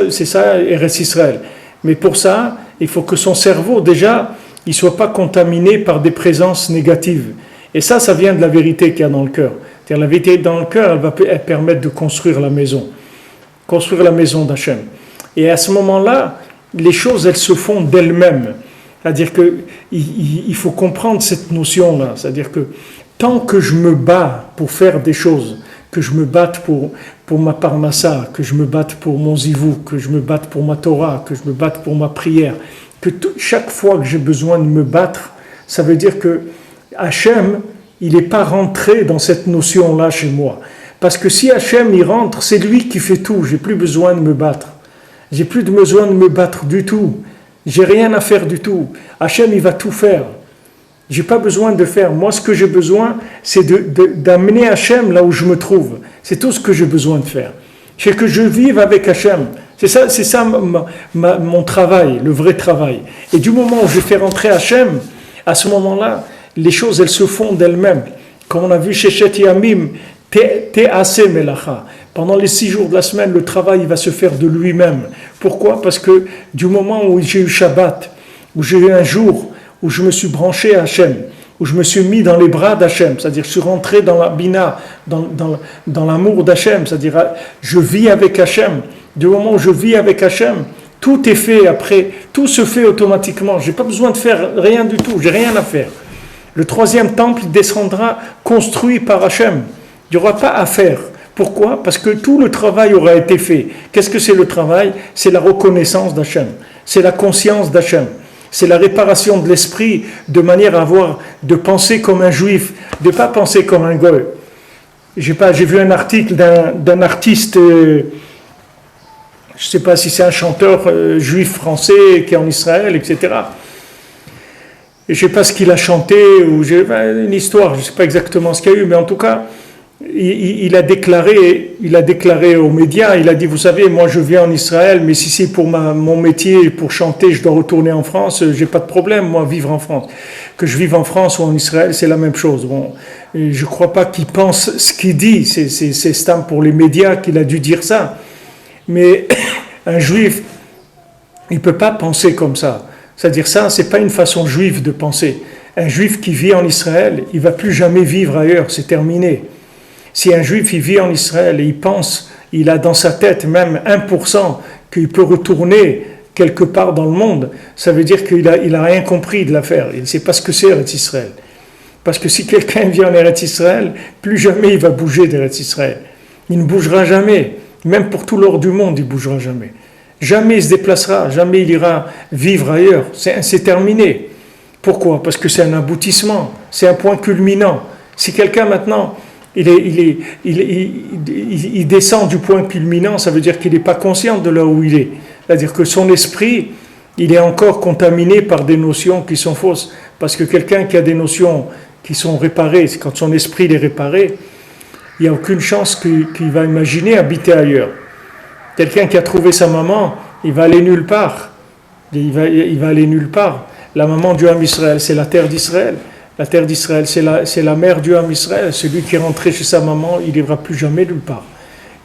Eretz Israël. Mais pour ça, il faut que son cerveau déjà il ne soit pas contaminé par des présences négatives. Et ça vient de la vérité qu'il y a dans le cœur. C'est-à-dire la vérité dans le cœur, elle va permettre de construire la maison d'Hachem. Et à ce moment-là, les choses elles se font d'elles-mêmes. C'est-à-dire qu'il faut comprendre cette notion-là. C'est-à-dire que tant que je me bats pour faire des choses, que je me batte pour ma parnassa, que je me batte pour mon zivou, que je me batte pour ma Torah, que je me batte pour ma prière, que chaque fois que j'ai besoin de me battre, ça veut dire que Hachem, il n'est pas rentré dans cette notion-là chez moi. Parce que si Hachem, il rentre, c'est lui qui fait tout, j'ai plus besoin de me battre. J'ai plus besoin de me battre du tout. J'ai rien à faire du tout. Hachem, il va tout faire. J'ai pas besoin de faire. Moi, ce que j'ai besoin, c'est d'amener Hachem là où je me trouve. C'est tout ce que j'ai besoin de faire. C'est que je vive avec Hachem. C'est ça mon travail, le vrai travail. Et du moment où je fais rentrer Hachem, à ce moment-là, les choses, elles se font d'elles-mêmes. Comme on a vu chez Shet Yamim, Te'aseh Melacha. Pendant les 6 jours de la semaine, le travail il va se faire de lui-même. Pourquoi? Parce que du moment où j'ai eu Shabbat, où j'ai eu un jour où je me suis branché à Hachem, où je me suis mis dans les bras d'Hachem, c'est-à-dire je suis rentré dans la bina, dans l'amour d'Hachem, c'est-à-dire je vis avec Hachem. Du moment où je vis avec Hachem, tout est fait après, tout se fait automatiquement. Je n'ai pas besoin de faire rien du tout, j'ai rien à faire. Le 3e temple descendra construit par Hachem. Il n'y aura pas à faire. Pourquoi? Parce que tout le travail aura été fait. Qu'est-ce que c'est le travail? C'est la reconnaissance d'Hachem, c'est la conscience d'Hachem. C'est la réparation de l'esprit de manière à de penser comme un juif, de ne pas penser comme un goy. j'ai vu un article d'un artiste, je ne sais pas si c'est un chanteur juif français qui est en Israël, etc. Et je ne sais pas ce qu'il a chanté, ou une histoire, je ne sais pas exactement ce qu'il y a eu, mais en tout cas, il a déclaré aux médias, il a dit, vous savez, moi je viens en Israël, mais si c'est pour mon métier, pour chanter, je dois retourner en France, j'ai pas de problème, moi, vivre en France. Que je vive en France ou en Israël, c'est la même chose. Bon, je ne crois pas qu'il pense ce qu'il dit, c'est pour les médias qu'il a dû dire ça. Mais un juif, il ne peut pas penser comme ça. C'est-à-dire ça, c'est pas une façon juive de penser. Un juif qui vit en Israël, il ne va plus jamais vivre ailleurs, c'est terminé. Si un juif il vit en Israël et il pense, il a dans sa tête même 1% qu'il peut retourner quelque part dans le monde, ça veut dire qu'il a rien compris de l'affaire. Il ne sait pas ce que c'est Eretz Israël. Parce que si quelqu'un vient en Eretz Israël, plus jamais il va bouger d'Eretz Israël. Il ne bougera jamais. Même pour tout l'or du monde, il ne bougera jamais. Jamais il se déplacera, jamais il ira vivre ailleurs. C'est terminé. Pourquoi? Parce que c'est un aboutissement, c'est un point culminant. Si quelqu'un maintenant, il descend du point culminant, ça veut dire qu'il n'est pas conscient de là où il est. C'est-à-dire que son esprit, il est encore contaminé par des notions qui sont fausses. Parce que quelqu'un qui a des notions qui sont réparées, quand son esprit est réparé, il n'y a aucune chance qu'il va imaginer habiter ailleurs. Quelqu'un qui a trouvé sa maman, il va aller nulle part. Il va aller nulle part. La maman du Ham Israël, c'est la terre d'Israël. La terre d'Israël, c'est la mère du Ham Israël. Celui qui est rentré chez sa maman, il n'ira plus jamais nulle part.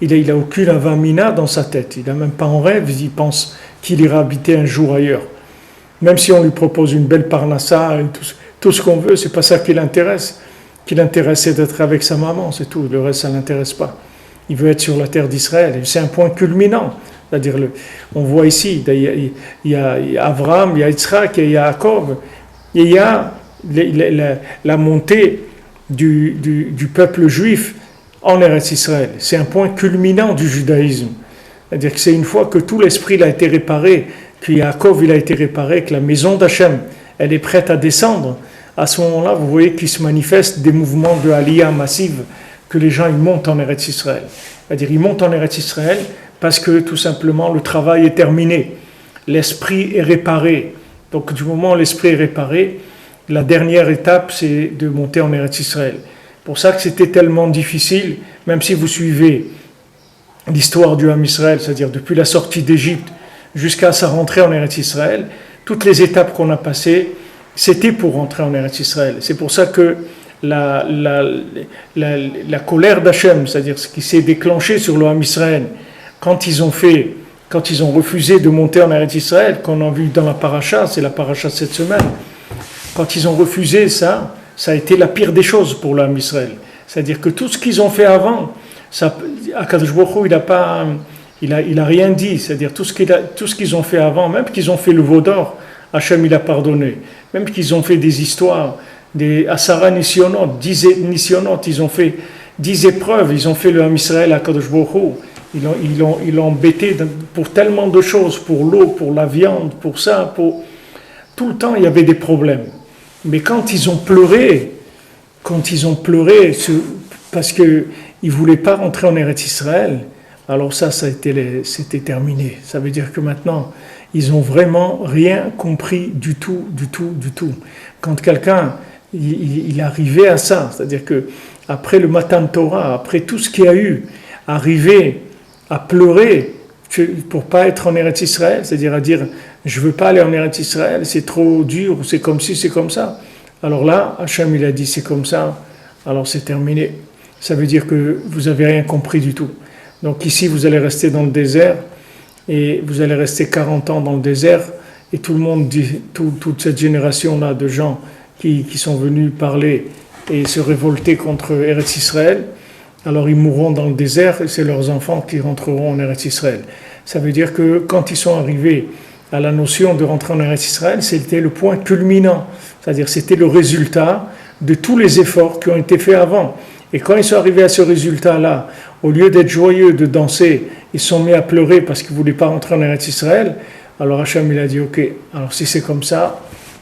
Il n'a aucune avamina dans sa tête. Il n'a même pas en rêve, il pense qu'il ira habiter un jour ailleurs. Même si on lui propose une belle parnassa, tout ce qu'on veut, c'est pas ça qui l'intéresse. Ce qui l'intéresse, c'est d'être avec sa maman, c'est tout. Le reste, ça ne l'intéresse pas. Il veut être sur la terre d'Israël. C'est un point culminant. C'est-à-dire, on voit ici, il y a Abraham, il y a Yitzhak, il y a Jacob, et il y a la montée du peuple juif en Eretz Israël. C'est un point culminant du judaïsme. C'est-à-dire que c'est une fois que tout l'esprit a été réparé, que Yaakov il a été réparé, que la maison d'Hachem elle est prête à descendre, à ce moment-là, vous voyez qu'il se manifeste des mouvements de Aliyah massive, que les gens ils montent en Eretz Israël. C'est-à-dire ils montent en Eretz Israël parce que tout simplement le travail est terminé, l'esprit est réparé. Donc du moment où l'esprit est réparé, la dernière étape c'est de monter en Eretz Israël. Pour ça que c'était tellement difficile, même si vous suivez l'histoire du Ham Israël, c'est-à-dire depuis la sortie d'Égypte jusqu'à sa rentrée en Eretz Israël, toutes les étapes qu'on a passées, c'était pour rentrer en Eretz Israël. C'est pour ça que la colère d'Hachem, c'est-à-dire ce qui s'est déclenché sur le Ham Israël, quand ils ont refusé de monter en Eretz Israël, qu'on a vu dans la paracha, c'est la paracha de cette semaine, quand ils ont refusé ça, ça a été la pire des choses pour le Ham Israël. C'est-à-dire que tout ce qu'ils ont fait avant, Akadosh Baruch Hu, il a rien dit. C'est-à-dire tout ce qu'ils ont fait avant, même qu'ils ont fait le veau d'or, Hachem il a pardonné. Même qu'ils ont fait des histoires, des Asara Nisionot, 10 Nisionot, ils ont fait 10 épreuves, ils ont fait le Ham Israël à Kadosh Baruch Hu. Ils l'ont embêté pour tellement de choses, pour l'eau, pour la viande, pour ça, tout le temps il y avait des problèmes. Mais quand ils ont pleuré parce qu'ils ne voulaient pas rentrer en Eretz Israël, alors c'était terminé. Ça veut dire que maintenant, ils n'ont vraiment rien compris du tout. Quand quelqu'un, il arrivait à ça, c'est-à-dire que après le Matan Torah, après tout ce qu'il y a eu, arriver à pleurer pour pas être en Eretz Israël, c'est-à-dire à dire je veux pas aller en Eretz Israël, c'est trop dur, c'est comme ci, c'est comme ça. Alors là, Hachem il a dit c'est comme ça, alors c'est terminé. Ça veut dire que vous avez rien compris du tout. Donc ici vous allez rester dans le désert et vous allez rester 40 ans dans le désert et tout le monde dit, toute cette génération-là de gens qui sont venus parler et se révolter contre Eretz Israël, alors ils mourront dans le désert et c'est leurs enfants qui rentreront en Eretz Israël. Ça veut dire que quand ils sont arrivés à la notion de rentrer en Eretz Israël, c'était le point culminant, c'est-à-dire c'était le résultat de tous les efforts qui ont été faits avant. Et quand ils sont arrivés à ce résultat-là, au lieu d'être joyeux, de danser, ils se sont mis à pleurer parce qu'ils ne voulaient pas rentrer en Eretz Israël. Alors Hachem il a dit ok, alors si c'est comme ça,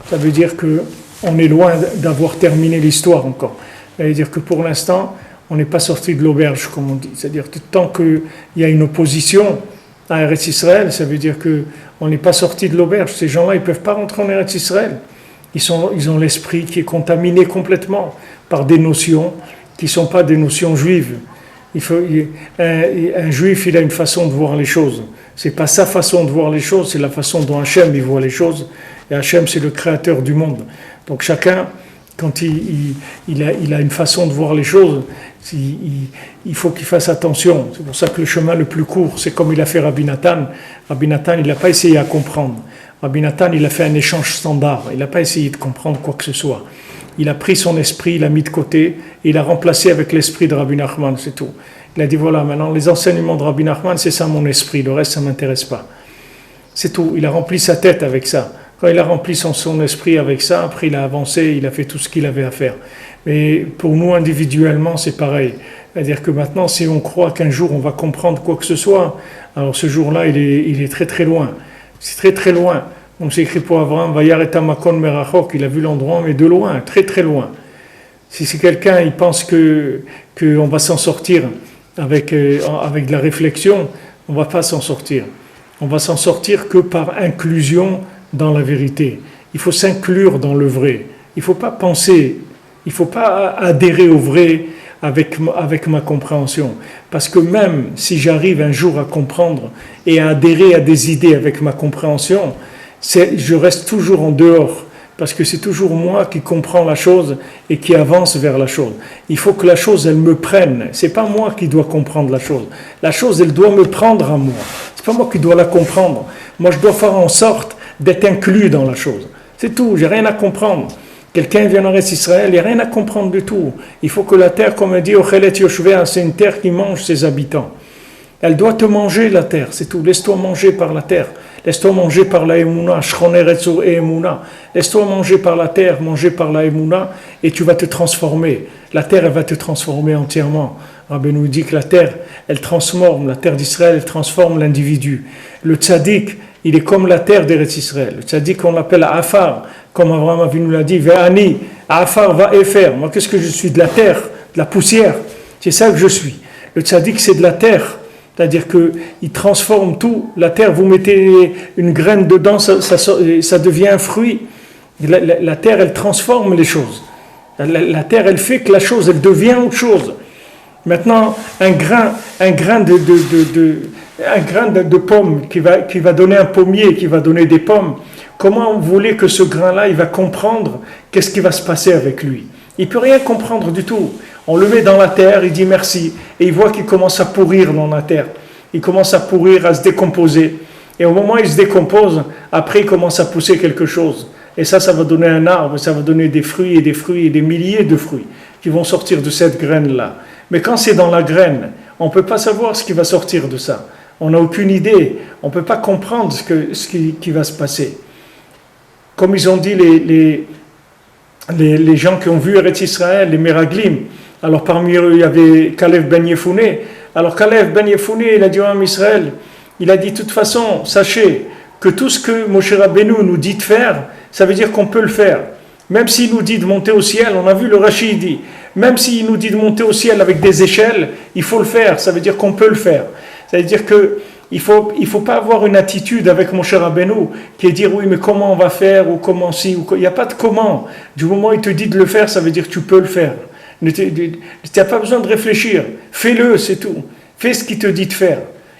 ça veut dire qu'on est loin d'avoir terminé l'histoire encore. Ça veut dire que pour l'instant, on n'est pas sorti de l'auberge, comme on dit. C'est-à-dire tant qu'il y a une opposition à Eretz Israël, ça veut dire qu'on n'est pas sorti de l'auberge. Ces gens-là, ils ne peuvent pas rentrer en Eretz Israël. Ils ont l'esprit qui est contaminé complètement par des notions qui ne sont pas des notions juives. Un juif, il a une façon de voir les choses. Ce n'est pas sa façon de voir les choses, c'est la façon dont Hachem il voit les choses. Et Hachem, c'est le créateur du monde. Donc chacun, quand il a une façon de voir les choses, il faut qu'il fasse attention. C'est pour ça que le chemin le plus court, c'est comme il a fait Rabbi Nathan. Rabbi Nathan, il n'a pas essayé à comprendre. Rabbi Nathan, il a fait un échange standard. Il n'a pas essayé de comprendre quoi que ce soit. Il a pris son esprit, il l'a mis de côté, et il l'a remplacé avec l'esprit de Rabbi Nachman, c'est tout. Il a dit, voilà, maintenant, les enseignements de Rabbi Nachman, c'est ça mon esprit, le reste, ça ne m'intéresse pas. C'est tout. Il a rempli sa tête avec ça. Quand il a rempli son esprit avec ça, après il a avancé, il a fait tout ce qu'il avait à faire. Mais pour nous, individuellement, c'est pareil. C'est-à-dire que maintenant, si on croit qu'un jour on va comprendre quoi que ce soit, alors ce jour-là, il est très très loin. C'est très très loin. On s'est écrit pour Abraham, Vayareta Makon Merachok, il a vu l'endroit, mais de loin, très très loin. Si c'est quelqu'un, il pense qu'on va s'en sortir avec de la réflexion, on ne va pas s'en sortir. On va s'en sortir que par inclusion dans la vérité. Il faut s'inclure dans le vrai. Il ne faut pas penser, il ne faut pas adhérer au vrai avec ma compréhension. Parce que même si j'arrive un jour à comprendre et à adhérer à des idées avec ma compréhension, je reste toujours en dehors. Parce que c'est toujours moi qui comprends la chose et qui avance vers la chose. Il faut que la chose, elle me prenne. C'est pas moi qui dois comprendre la chose. La chose, elle doit me prendre à moi. C'est pas moi qui dois la comprendre. Moi, je dois faire en sorte d'être inclus dans la chose. C'est tout, j'ai rien à comprendre. Quelqu'un vient en Eretz Israël, il n'y a rien à comprendre du tout. Il faut que la terre, comme on dit, Ochelet Yoshvea, c'est une terre qui mange ses habitants. Elle doit te manger, la terre, c'est tout. Laisse-toi manger par la terre. Laisse-toi manger par la Emouna, Shchoneretzo et Emouna. Laisse-toi manger par la terre, manger par la Emouna, et tu vas te transformer. La terre, elle va te transformer entièrement. Rabbi nous dit que la terre, elle transforme, la terre d'Israël, elle transforme l'individu. Le tzaddik, il est comme la terre d'Eretz Israël. Le tzaddik, on l'appelle Afar, comme Abraham Avinu l'a dit, Ve'ani, Afar va efer. Moi, qu'est-ce que je suis? De la terre, de la poussière. C'est ça que je suis. Le tzaddik, c'est de la terre. C'est-à-dire qu'il transforme tout. La terre, vous mettez une graine dedans, ça devient un fruit. La terre, elle transforme les choses. La terre, elle fait que la chose, elle devient autre chose. Maintenant, un grain de pomme qui va donner un pommier, qui va donner des pommes, comment vous voulez que ce grain-là, il va comprendre qu'est-ce qui va se passer avec lui? Il ne peut rien comprendre du tout. On le met dans la terre, il dit merci, et il voit qu'il commence à pourrir dans la terre. Il commence à pourrir, à se décomposer. Et au moment où il se décompose, après il commence à pousser quelque chose. Et ça va donner un arbre, ça va donner des fruits et des milliers de fruits qui vont sortir de cette graine-là. Mais quand c'est dans la graine, on ne peut pas savoir ce qui va sortir de ça. On n'a aucune idée. On ne peut pas comprendre ce qui va se passer. Comme ils ont dit les gens qui ont vu Eretz Israël, les Meraglim. Alors parmi eux, il y avait Kalev ben Yefouné. Alors Kalev ben Yefouné, il a dit à Israël, il a dit de toute façon, sachez que tout ce que Moshe Rabbeinu nous dit de faire, ça veut dire qu'on peut le faire. Même s'il nous dit de monter au ciel, on a vu le Rashi, il dit, même s'il nous dit de monter au ciel avec des échelles, il faut le faire, ça veut dire qu'on peut le faire. Ça veut dire qu'il faut pas avoir une attitude avec Moshe Rabbeinu qui est dire oui mais comment on va faire ou comment si, il n'y a pas de comment. Du moment où il te dit de le faire, ça veut dire que tu peux le faire. Tu n'as pas besoin de réfléchir, fais-le, c'est tout. Fais ce qu'il te dit de faire.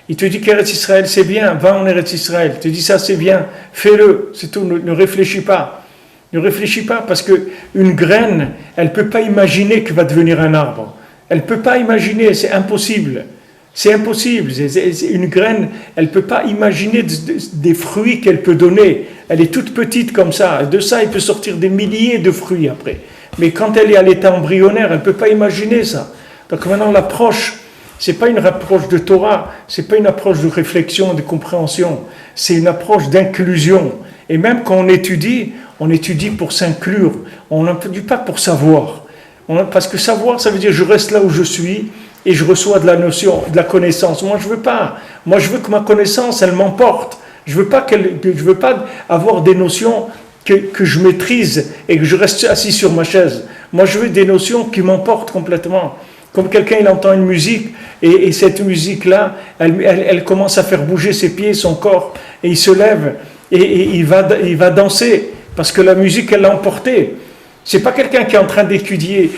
Il te dit qu'Eretz Israël c'est bien, va en Eretz Israël. Il te dit ça c'est bien, fais-le, c'est tout, ne réfléchis pas. Ne réfléchis pas parce qu'une graine, elle ne peut pas imaginer qu'elle va devenir un arbre. Elle ne peut pas imaginer, c'est impossible. C'est impossible. Une graine, elle ne peut pas imaginer des fruits qu'elle peut donner. Elle est toute petite comme ça. De ça, il peut sortir des milliers de fruits après. Mais quand elle est à l'état embryonnaire, elle ne peut pas imaginer ça. Donc maintenant, l'approche, ce n'est pas une approche de Torah, ce n'est pas une approche de réflexion, de compréhension. C'est une approche d'inclusion. Et même quand on étudie pour s'inclure. On n'étudie pas pour savoir. Parce que savoir, ça veut dire je reste là où je suis et je reçois de la notion, de la connaissance. Moi, je veux pas. Moi, je veux que ma connaissance, elle m'emporte. Je veux pas avoir des notions que je maîtrise et que je reste assis sur ma chaise. Moi, je veux des notions qui m'emportent complètement. Comme quelqu'un, il entend une musique, et cette musique-là, elle commence à faire bouger ses pieds, son corps, et il se lève, et il va danser, parce que la musique, elle l'a emporté. C'est pas quelqu'un qui est en train d'écouter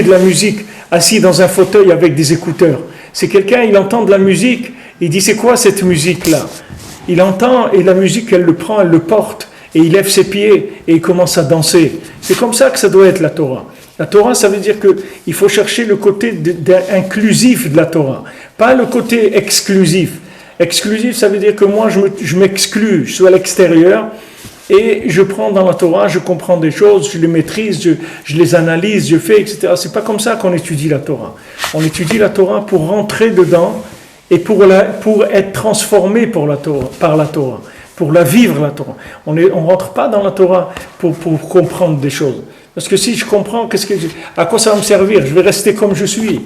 de la musique, assis dans un fauteuil avec des écouteurs. C'est quelqu'un, il entend de la musique, il dit, c'est quoi cette musique-là? Il entend, et la musique, elle le prend, elle le porte, et il lève ses pieds, et il commence à danser. C'est comme ça que ça doit être la Torah. La Torah, ça veut dire qu'il faut chercher le côté inclusif de la Torah, pas le côté exclusif. Exclusif, ça veut dire que moi, je m'exclus, je suis à l'extérieur, et je prends dans la Torah, je comprends des choses, je les maîtrise, je les analyse, je fais, etc. C'est pas comme ça qu'on étudie la Torah. On étudie la Torah pour rentrer dedans et pour être transformé par la Torah, pour la vivre la Torah. On rentre pas dans la Torah pour comprendre des choses. Parce que si je comprends, à quoi ça va me servir? Je vais rester comme je suis.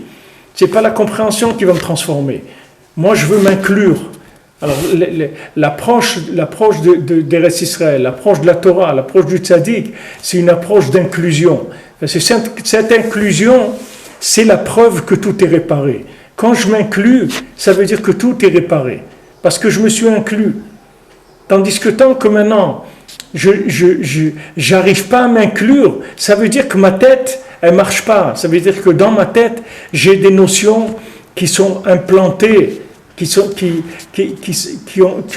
C'est pas la compréhension qui va me transformer. Moi, je veux m'inclure. Alors, l'approche d'Eretz Israël, l'approche de la Torah, l'approche du tzaddik, c'est une approche d'inclusion. Parce que cette inclusion, c'est la preuve que tout est réparé. Quand je m'inclus, ça veut dire que tout est réparé. Parce que je me suis inclus. Tandis que tant que maintenant, je n'arrive pas à m'inclure, ça veut dire que ma tête, elle ne marche pas. Ça veut dire que dans ma tête, j'ai des notions qui sont implantées, qui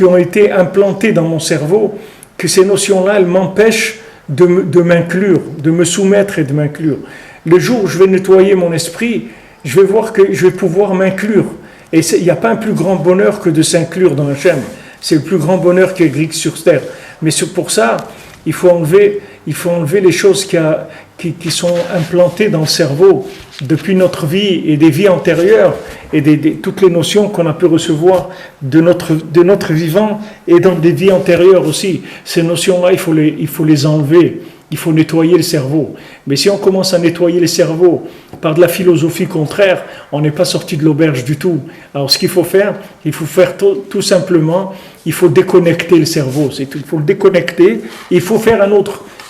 ont été implantées dans mon cerveau, que ces notions-là, elles m'empêchent de m'inclure, de me soumettre et de m'inclure. Le jour où je vais nettoyer mon esprit, je vais voir que je vais pouvoir m'inclure. Et il n'y a pas un plus grand bonheur que de s'inclure dans Hachem. C'est le plus grand bonheur qui existe sur terre. Mais pour ça, il faut enlever les choses qui sont implantées dans le cerveau depuis notre vie et des vies antérieures et toutes les notions qu'on a pu recevoir de notre vivant et dans des vies antérieures aussi. Ces notions-là, il faut les enlever. Il faut nettoyer le cerveau. Mais si on commence à nettoyer le cerveau par de la philosophie contraire, on n'est pas sorti de l'auberge du tout. Alors ce qu'il faut faire, tout simplement, il faut déconnecter le cerveau. C'est tout. Il faut le déconnecter. Il faut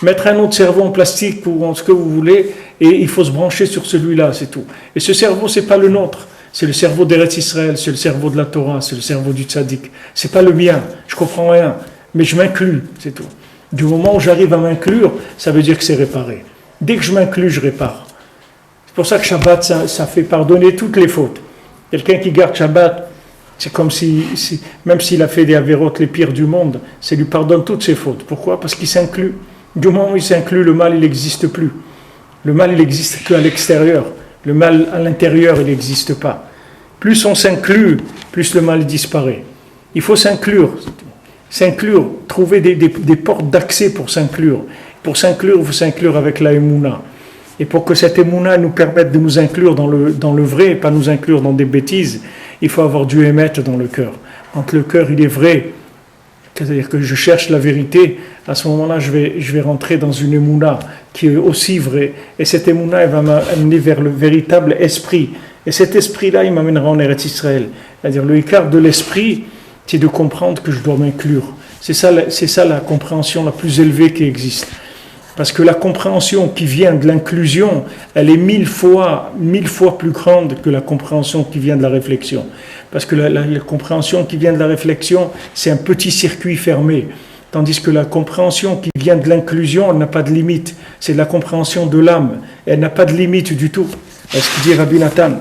mettre un autre cerveau en plastique ou en ce que vous voulez, et il faut se brancher sur celui-là, c'est tout. Et ce cerveau, c'est pas le nôtre. C'est le cerveau d'Eretz Israël, c'est le cerveau de la Torah, c'est le cerveau du tzaddik. C'est pas le mien. Je comprends rien, mais je m'inclus, c'est tout. Du moment où j'arrive à m'inclure, ça veut dire que c'est réparé. Dès que je m'inclus, je répare. C'est pour ça que Shabbat, ça fait pardonner toutes les fautes. Quelqu'un qui garde Shabbat, c'est comme même s'il a fait des avérotes les pires du monde, ça lui pardonne toutes ses fautes. Pourquoi? Parce qu'il s'inclut. Du moment où il s'inclut, le mal, il n'existe plus. Le mal, il n'existe qu'à l'extérieur. Le mal, à l'intérieur, il n'existe pas. Plus on s'inclut, plus le mal disparaît. Il faut s'inclure. Trouver des portes d'accès pour s'inclure. Pour s'inclure, il faut s'inclure avec la Emouna. Et pour que cette Emouna nous permette de nous inclure dans le vrai, et pas nous inclure dans des bêtises, il faut avoir du émettre dans le cœur. Quand le cœur, il est vrai, c'est-à-dire que je cherche la vérité, à ce moment-là, je vais rentrer dans une Emouna qui est aussi vraie. Et cette Emouna, elle va m'amener vers le véritable esprit. Et cet esprit-là, il m'amènera en Eretz Israël. C'est-à-dire le écart de l'esprit, c'est de comprendre que je dois m'inclure. C'est ça la compréhension la plus élevée qui existe. Parce que la compréhension qui vient de l'inclusion, elle est 1000 fois plus grande que la compréhension qui vient de la réflexion. Parce que la compréhension qui vient de la réflexion, c'est un petit circuit fermé. Tandis que la compréhension qui vient de l'inclusion, elle n'a pas de limite. C'est de la compréhension de l'âme. Elle n'a pas de limite du tout. C'est ce que dit Rabbi Nathan.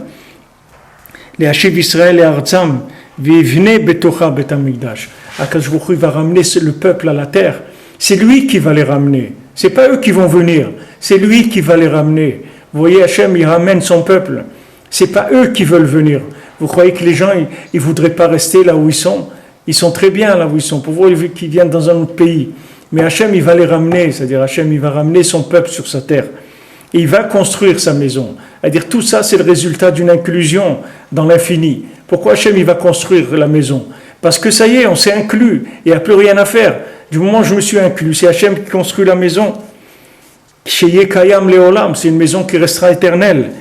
Les Hashiv Israël et Arzam, Vivne betocha bet hamikdash. Akadosh Baruch Hu va ramener le peuple à la terre. C'est lui qui va les ramener. C'est pas eux qui vont venir. C'est lui qui va les ramener. Vous voyez, Hachem, il ramène son peuple. C'est pas eux qui veulent venir. Vous croyez que les gens, ils voudraient pas rester là où ils sont? Ils sont très bien là où ils sont. Pour vous, qu'ils viennent dans un autre pays. Mais Hachem, il va les ramener. C'est-à-dire, Hachem, il va ramener son peuple sur sa terre. Et il va construire sa maison. C'est-à-dire, tout ça, c'est le résultat d'une inclusion dans l'infini. Pourquoi Hachem, il va construire la maison? Parce que ça y est, on s'est inclus. Il n'y a plus rien à faire. Du moment où je me suis inclus, c'est Hachem qui construit la maison. Sheye Kayam Leolam, c'est une maison qui restera éternelle.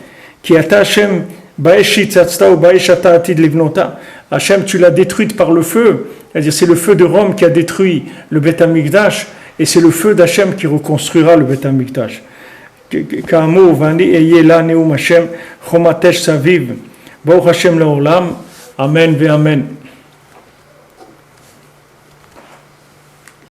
Qui ata Hachem, Baeshit Tzatsta ou Baeshata Atid Livnota. Hachem, tu l'as détruite par le feu. C'est-à-dire, c'est le feu de Rome qui a détruit le Beth Amikdash. Et c'est le feu d'Hachem qui reconstruira le Beth Amikdash. כאמור, ואני אהיה לה נאום השם חומת אש סביב. ברוך השם לעולם, אמן ואמן.